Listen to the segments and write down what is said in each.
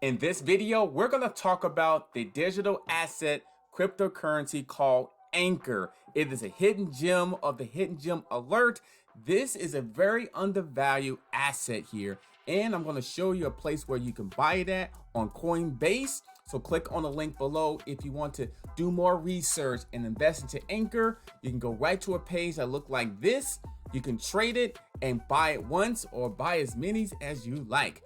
In this video, we're going to talk about the digital asset cryptocurrency called Ankr. It is a hidden gem of the hidden gem alert. This is a very undervalued asset here, and I'm going to show you a place where you can buy it at on Coinbase. So click on the link below if you want to do more research and invest into Ankr. You can go right to a page that looks like this. You can trade it and buy it once or buy as many as you like.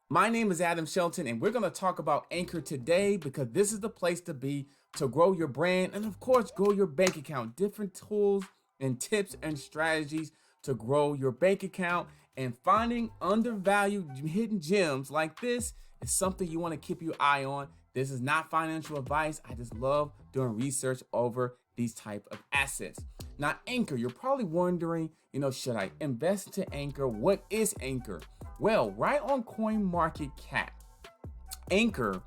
My name is Adam Shelton, and we're going to talk about Ankr today because this is the place to be to grow your brand and, of course, grow your bank account. Different tools and tips and strategies to grow your bank account, and finding undervalued hidden gems like this is something you want to keep your eye on. This is not financial advice. I just love doing research over these type of assets. Now, Ankr, you're probably wondering, should I invest into Ankr? What is Ankr? Well, right on CoinMarketCap, Ankr,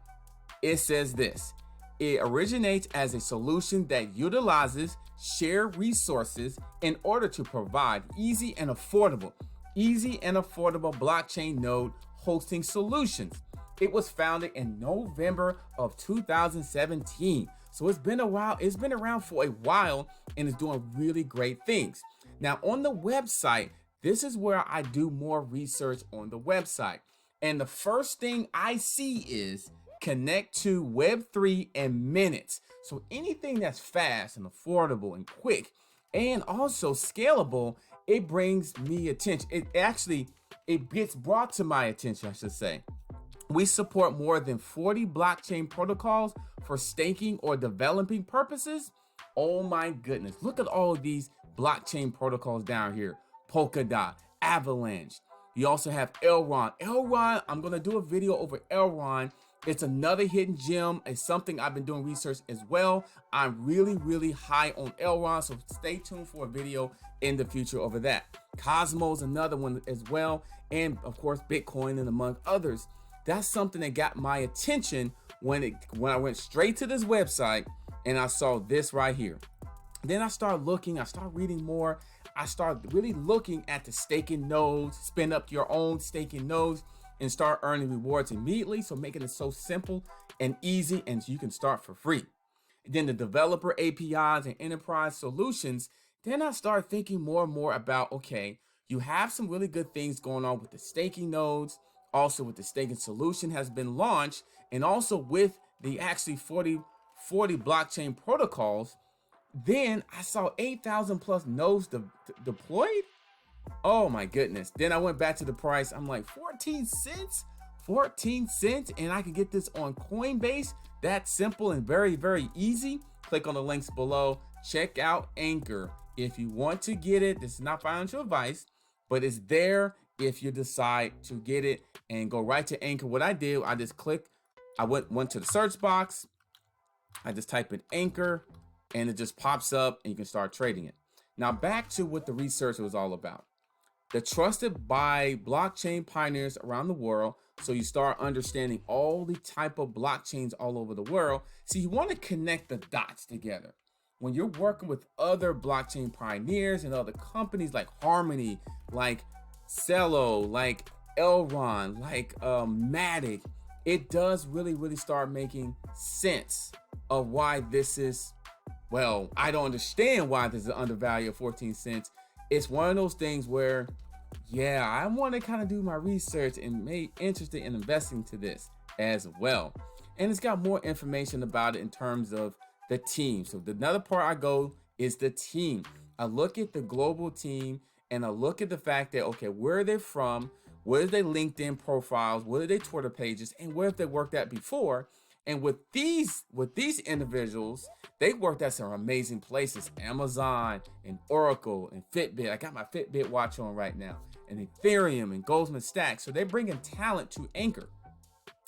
it says this: it originates as a solution that utilizes shared resources in order to provide easy and affordable blockchain node hosting solutions. It was founded in November of 2017. So it's been a while. It's been around for a while and is doing really great things. Now on the website, this is where I do more research on the website. And the first thing I see is connect to Web3 in minutes. So anything that's fast and affordable and quick and also scalable, it brings me attention. It gets brought to my attention, I should say. We support more than 40 blockchain protocols for staking or developing purposes. Oh my goodness. Look at all of these blockchain protocols down here. Polkadot, Avalanche. You also have Elrond. I'm going to do a video over Elrond. It's another hidden gem. It's something I've been doing research as well. I'm really high on Elrond, so stay tuned for a video in the future over that. Cosmos, another one as well. And of course, Bitcoin and among others. That's something that got my attention when I went straight to this website and I saw this right here. Then I started looking, I started reading more. I started really looking at the staking nodes, spin up your own staking nodes and start earning rewards immediately. So making it so simple and easy, and you can start for free. Then the developer APIs and enterprise solutions. Then I started thinking more and more about, okay, you have some really good things going on with the staking nodes. Also with the staking solution has been launched, and also with the actually 40 blockchain protocols. Then I saw 8,000 plus nodes deployed. Oh my goodness. Then I went back to the price. I'm like 14 cents, and I can get this on Coinbase. That's simple and very easy. Click on the links below. Check out Ankr if you want to get it. This is not financial advice, but it's there if you decide to get it, and go right to Ankr. What I did, I just clicked, I went to the search box, I just type in Ankr, and it just pops up and you can start trading it. Now back to what the research was all about. They're trusted by blockchain pioneers around the world. So you start understanding all the type of blockchains all over the world. So you want to connect the dots together. When you're working with other blockchain pioneers and other companies like Harmony, like Cello, like Elrond, like Matic, it does really start making sense of why this is, well, I don't understand why this is undervalued at 14 cents. It's one of those things where, yeah, I want to kind of do my research and be interested in investing to this as well. And it's got more information about it in terms of the team. So another part I go is the team. I look at the global team and I look at the fact that, okay, where are they from? What are their LinkedIn profiles? What are their Twitter pages? And where have they worked at before? And with these individuals, they worked at some amazing places: Amazon and Oracle and Fitbit. I got my Fitbit watch on right now, and Ethereum and Goldman Sachs. So they're bringing talent to Ankr.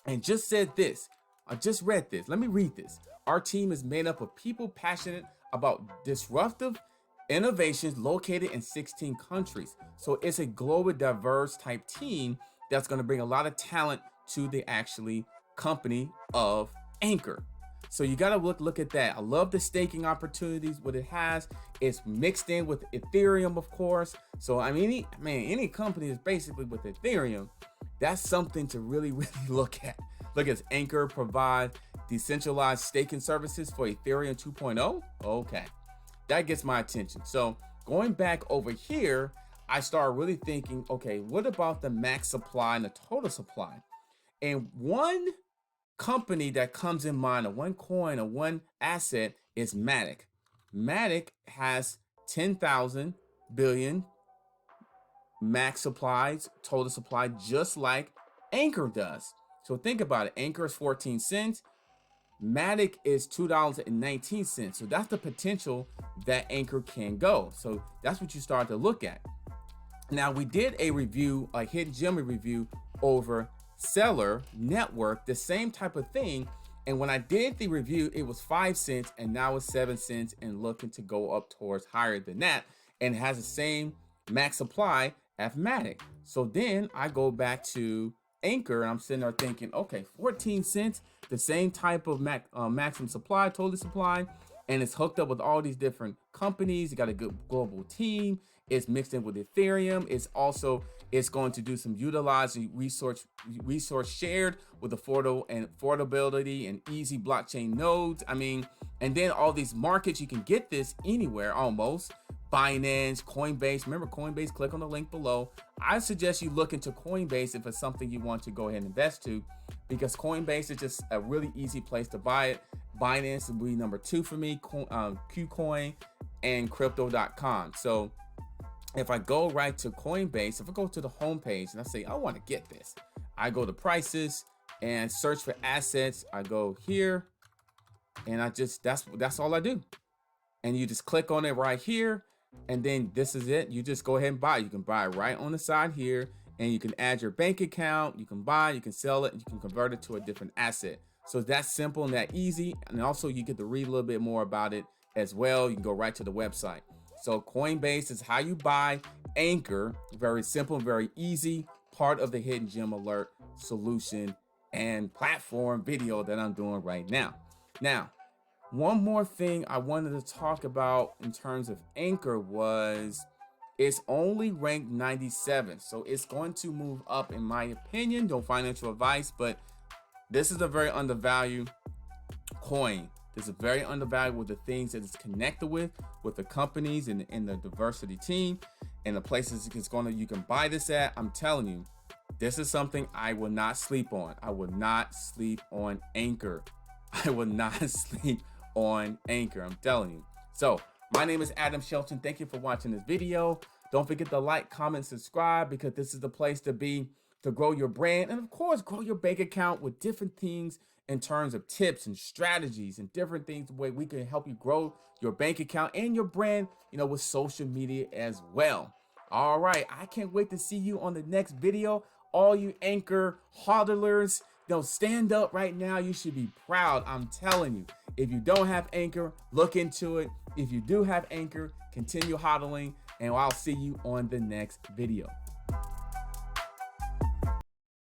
And just said this, I just read this. Let me read this. Our team is made up of people passionate about disruptive innovations located in 16 countries. So it's a global diverse type team that's going to bring a lot of talent to the actually company of Ankr. So you got to look at that. I love the staking opportunities, what it has. It's mixed in with Ethereum, of course. So I mean, any company is basically with Ethereum. That's something to really look at. Look at Ankr provide decentralized staking services for Ethereum 2.0. Okay, that gets my attention. So going back over here, I started really thinking, okay, what about the max supply and the total supply? And one company that comes in mind, or one coin or one asset, is Matic. Matic has 10,000 billion max supplies, total supply, just like Ankr does. So think about it. Ankr is 14 cents. Matic is $2.19. So that's the potential that Ankr can go. So that's what you start to look at. Now, we did a review, a hidden gem review over Seller Network, the same type of thing. And when I did the review, it was 5 cents and now it's 7 cents and looking to go up towards higher than that, and has the same max supply as Matic. So then I go back to Ankr and I'm sitting there thinking, okay, 14 cents, the same type of maximum supply, total supply, and it's hooked up with all these different companies. You got a good global team. It's mixed in with Ethereum. It's going to do some utilizing resource shared with affordability and easy blockchain nodes. I mean, and then all these markets, you can get this anywhere almost. Binance, Coinbase. Remember Coinbase, click on the link below. I suggest you look into Coinbase if it's something you want to go ahead and invest to, because Coinbase is just a really easy place to buy it. Binance would be number 2 for me, KuCoin, and Crypto.com. So if I go right to Coinbase, if I go to the homepage and I say, I want to get this, I go to prices and search for assets. I go here and that's all I do. And you just click on it right here. And then this is it. You just go ahead and buy. You can buy right on the side here, and you can add your bank account. You can buy, you can sell it, and you can convert it to a different asset. So that's simple and that easy. And also you get to read a little bit more about it as well. You can go right to the website. So Coinbase is how you buy Ankr. Very simple, very easy. Part of the hidden gem alert solution and platform video that I'm doing right now. Now, one more thing I wanted to talk about in terms of Ankr was it's only ranked 97. So it's going to move up, in my opinion. No financial advice, but this is a very undervalued coin. This is very undervalued with the things that it's connected with the companies and the diversity team and the places you can buy this at. I'm telling you, this is something I will not sleep on. I will not sleep on Ankr. I will not sleep on Ankr. I'm telling you. So my name is Adam Shelton. Thank you for watching this video. Don't forget to like, comment, subscribe, because this is the place to be to grow your brand and of course grow your bank account with different things in terms of tips and strategies and different things, the way we can help you grow your bank account and your brand, with social media as well. All right, I can't wait to see you on the next video. All you Ankr hodlers, stand up right now. You should be proud. I'm telling you, if you don't have Ankr, look into it. If you do have Ankr, continue hodling, and I'll see you on the next video.